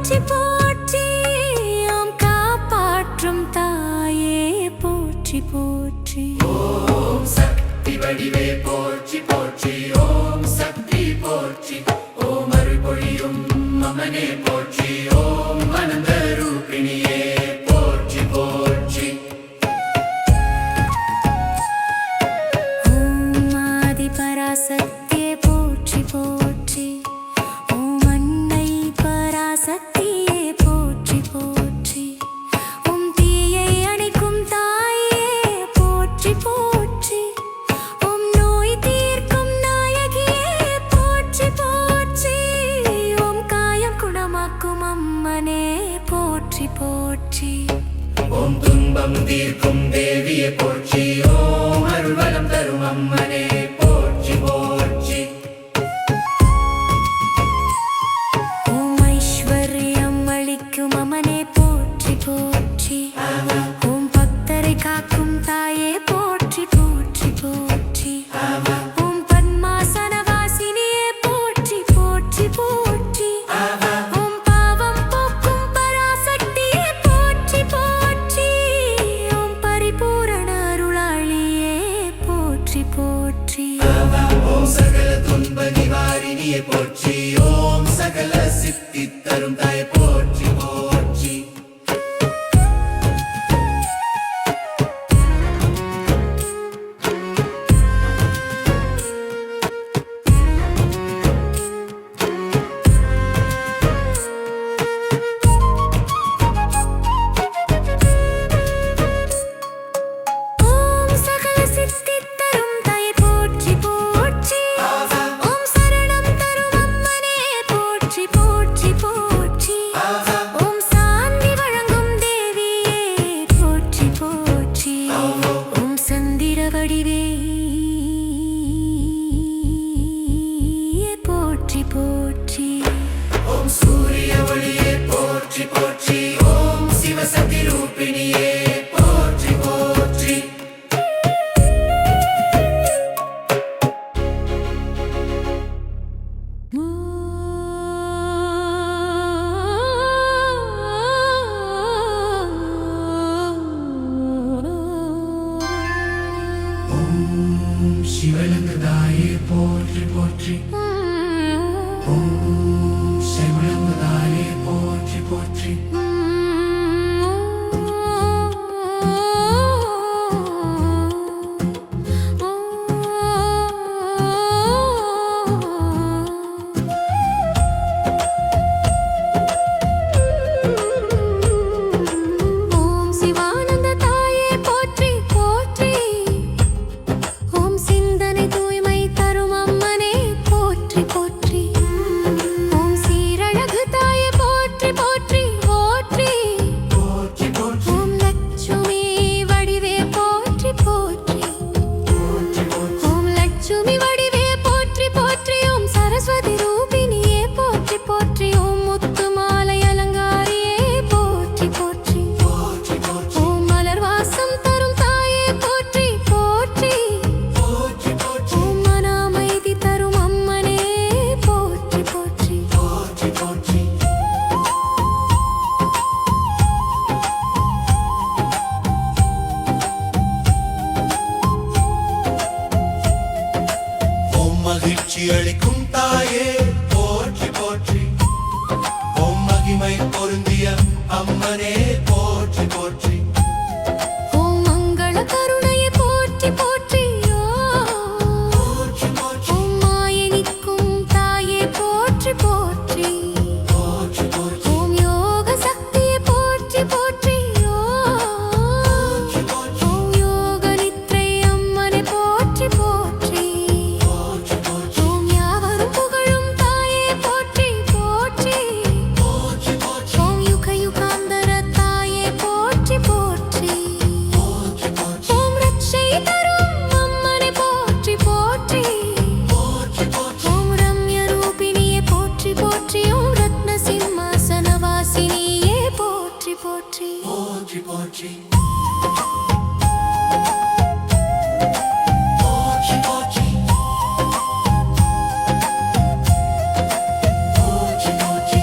போற்றி போற்றி ஓம் காப்பாற்றும் தாயே போற்றி போற்றி ஓம் சக்தி வடிவே போற்றி போற்றி ஓம் சக்தி போற்றி ஓம் அருள் பொழியும் அம்மனே போற்றி ஓம் அனந்த ரூபிணியே போற்றி போற்றி ஓம் ஆதி பராசக்தியே போற்றி போற்றி ஓம் அன்னை பராசக்தியே போற்றி போற்றி ஓம் தீயை அணைக்கும் தாயே போற்றி போற்றி ஓம் நோய் தீர்க்கும் நாயகியே போற்றி போற்றி ஓம் காயம் குணமாக்கும் அம்மனே போற்றி போற்றி ஓம் துன்பம் தீர்க்கும் தேவியே போற்றி ஓம் அருள் வளம் தரும் அம்மனே போற்றி போற்றி ஓம் ஐஸ்வர்யம் அளிக்கும் அம்மனே போற்றி போற்றி ஓம் பக்தரை காக்கும் தாயே போற்றி போற்றி போற்றி ஓம் பத்மாசனவாசினியே போற்றி போற்றி போற்றி ஓம் பாவம் போக்கும் பராசக்தியே போற்றி போற்றி ஓம் பரிபூரண அருளாளியே போற்றி போற்றி ஓம் சகல துன்ப நிவாரிணியே போற்றி ஓம் சகல சித்தி தரும் தாயே போற்றி போற்றி ஓம் சகல சித்தி தரும் தாயே போற்றி போற்றி ஓம் சரணம் தரும் அம்மனே போற்றி போற்றி போற்றி ஓம் சாந்தி வழங்கும் தேவியே போற்றி போற்றி ஓம் சந்திர வடிவே போற்றி போற்றி ஓம் சூரிய ஒளியே போற்றி போற்றி ஓம் சிவசக்தி ரூபிணியே போற்றி போற்றி ஓம் சிவலிங்கதாயே போற்றி போற்றி ஓம் சிவலிங்கதாயே போற்றி போற்றி ஓம் சிவானந்த தாயே போற்றி போற்றி ஓம் சிந்தனை தூய்மை தரும் அம்மனே போற்றி போற்றி ஓம் சீரழகு தாயே போற்றி போற்றி போற்றி போற்றி போற்றி ஓம் லட்சுமி வடிவே போற்றி போற்றி போற்றி போற்றி ஓம் லட்சுமி வடிவே போற்றி போற்றி ஓம் சரஸ்வதி ரூபிணியே போற்றி போற்றி ஓம் முத்து மாலை அலங்காரியே போற்றி போற்றி போற்றி போற்றி ஓம் மலர் வாசம் தரும் தாயே போற்றி போற்றி போற்றி போற்றி ஓம் மன அமைதி தரும் அம்மனே போற்றி போற்றி போற்றி போற்றி ஓம் மகிழ்ச்சி அளிக்கும் தாயே போற்றி போற்றி ஓம் மகிமை பொருந்திய அம்மனே போற்றி போற்றி ஓம் மங்கள கருணையே போற்றி போற்றி போற்றி போற்றி ஓம் மாயனிக்கும் தாயே போற்றி போற்றி போற்றி போற்றி ஓம் யோக சக்தியே போற்றி போற்றி போற்றி போற்றி ஓம் யோக நித்ரை அம்மனே போற்றி போற்றி போற்றி போற்றி ஓம் யாவரும் புகழும் தாயே போற்றி போற்றி போற்றி போற்றி ஓம் யுக யுகாந்தர தாயே போற்றி போற்றி போற்றி போற்றி ஓம் ரட்சை தரும் அம்மனே போற்றி போற்றி போற்றி போற்றி ஓம் ரம்ய ரூபிணியே போற்றி போற்றி ஓம் ரத்ன சிம்மாசன வாசினியே போற்றி போற்றி போற்றி போற்றி போற்றி போற்றி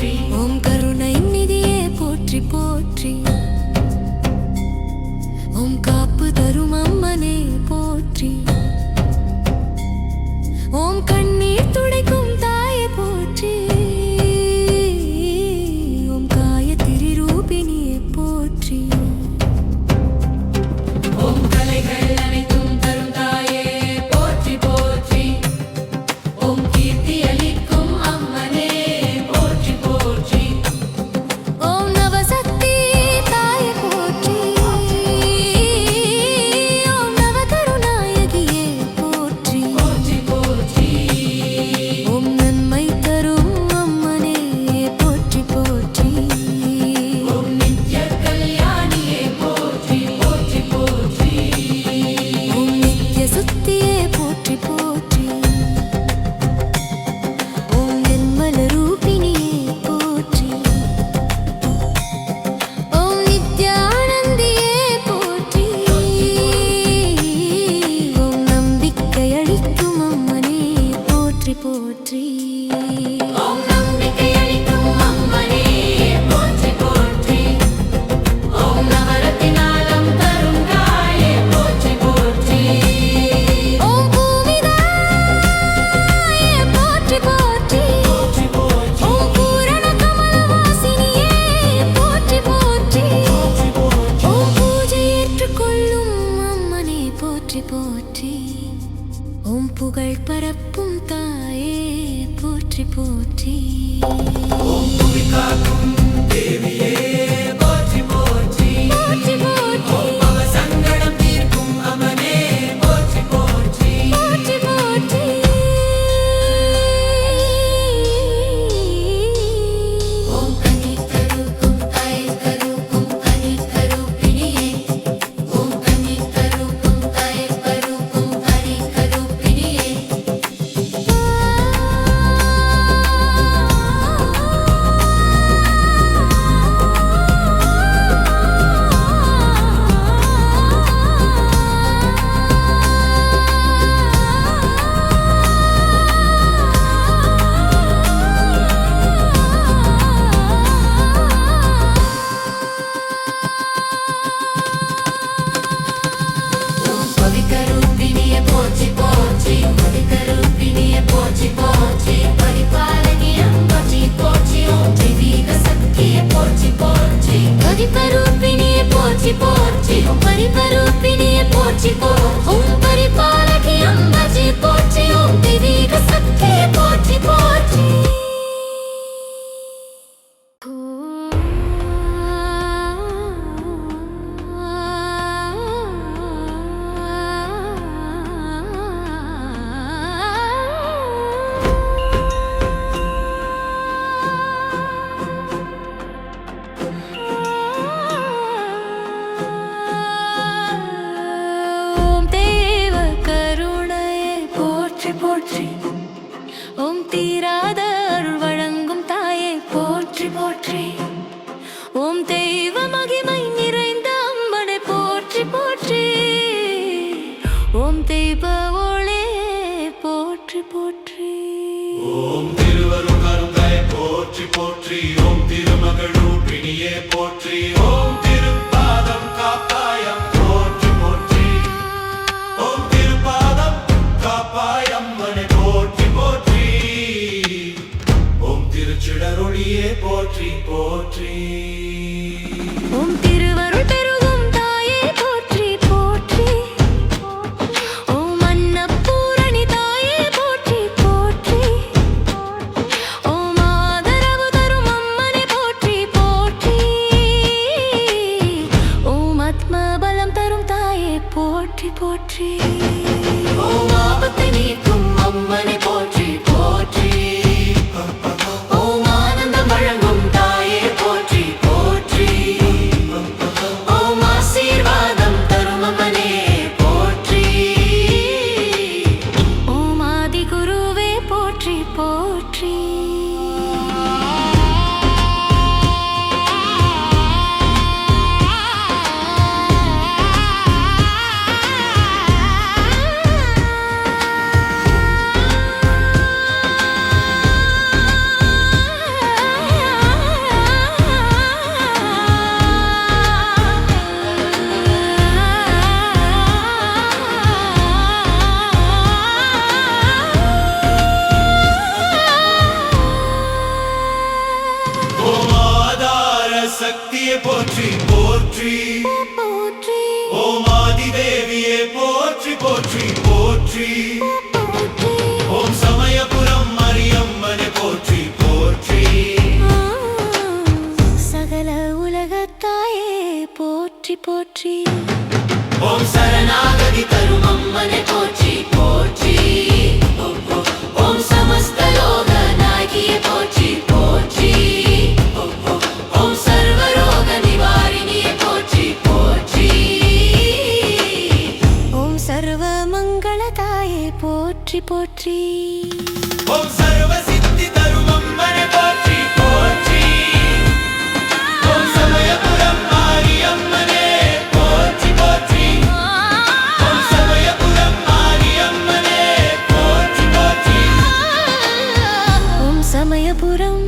போற்றி ஓம் கருணை நிதியே போற்றி போற்றி ஓம் காப்பு தரும் அம்மனே போற்றி ஓம் கண்ணீர் துடைக்கும் தாயே போற்றி ஓம் காயத்ரி ரூபிணியே போற்றி ஓம் கலைகள் அனைத்தும் தரும் தாயே போற்றி போற்றி ஓம் கீர்த்தி அளிக்கும் அம்மனே போற்றி போற்றி ஓம் நவசக்தி தாயே போற்றி ஓம் நவகருணாயகியே போற்றி போற்றி போற்றி ஓம் நன்மை தரும் அம்மனே போற்றி போற்றி ஓம் நித்ய கல்யாணியே போற்றி போற்றி போற்றி ஓம் நித்ய சுத்தியே போற்றி போற்றி ஓம் நிர்மல ரூபிணியே போற்றி ஓம் நித்யானந்தியே போற்றி ஓம் நம்பிக்கை அளிக்கும் அம்மனே போற்றி போற்றி ஓம் நம்பிக்கை அளிக்கும் அம்மனே போற்றி போற்றி ஓம் நவரத்தினாலம் தரும் தாயே போற்றி போற்றி ஓம் பூமிதாயே போற்றி போற்றி போற்றி போற்றி ஓம் பூரண கமலவாசினியே போற்றி போற்றி போற்றி போற்றி ஓம் பூஜை ஏற்றுக்கொள்ளும் அம்மனே போற்றி போற்றி ஓம் புகழ் பரப்பும் தாயே போற்றி போற்றி ஓம் புவி காக்கும் தேவியே போற்றி போற்றி போற்றி போற்றி ஓம் பவ சங்கடம் தீர்க்கும் அம்மனே போற்றி போற்றி போற்றி போற்றி ஓம் கன்னித்தருக்கும் தாயே கருக்கும் கன்னிக்கருப்பிணியே ஓம் கன்னித்தருக்கும் தாயே கருக்கும் கன்னிக்கருப்பிணியே ஓம் பவிக்கருப்பிணியே போற்றி போற்றி பவிக்கருப்பிணியே போற்றி போற்றி பரிபாலனியம் போற்றி போற்றி ஓம் தெய்வீக சக்தியே போற்றி போற்றி பரிபரூபிணியே போற்றி போற்றி ஓம் பரிபரூபிணியே போற்றி போற்றி ஓம் பரிபாலகியம் போற்றி போற்றி ஓம் தெய்வீக சக்தியே போற்றி போற்றி ஓம் தேவ கருணையே போற்றி போற்றி ஓம் தீராத அருள் வழங்கும் தாயே போற்றி போற்றி ஓம் தெய்வ மகிமை நிறைந்த அம்மனை போற்றி போற்றி ஓம் தெய்வ ஒளே போற்றி போற்றி ஓம் திருவருகருங்காய் போற்றி போற்றி ஓம் திருமகள் ரூபிணியே போற்றி ஓம் திருப்பாதம் காப்பாயம் போற்றி போற்றி ஓம் திருப்பாதம் காப்பாயம் மனை போற்றி போற்றி ஓம் திருச்சிடரொளியே போற்றி போற்றி ஓம் திருவருள் பெருகும் தாயே போற்றி போற்றி ஓம் அன்னபூரணி தாயே போற்றி போற்றி ஓம் ஆதரவு தரும் அம்மனே சக்தியே போற்றி போற்றி போற்றி ஓம் ஆதி தேவியே போற்றி போற்றி போற்றி போற்றி ஓம் சமயபுரம் மரியம்மனே போற்றி போற்றி சகல உலகத்தாயே போற்றி போற்றி ஓம் சரணாகதி தரும் அம்மனே போற்றி போற்றி ஓம் சமஸ்த லோக நாயகியே போற்றி போற்றி ஓம் சர்வரோக நிவாரிணியே போற்றி போற்றி ஓம் சர்வ மங்களதாயே போற்றி போற்றி ஓம் சர்வ சித்தி தரும் அம்மனே போற்றி போற்றி ஓம் சமயபுரம் மாரியம்மனே போற்றி போற்றி ஓம் சமயபுரம் மாரியம்மனே போற்றி போற்றி ஓம் சமயபுரம்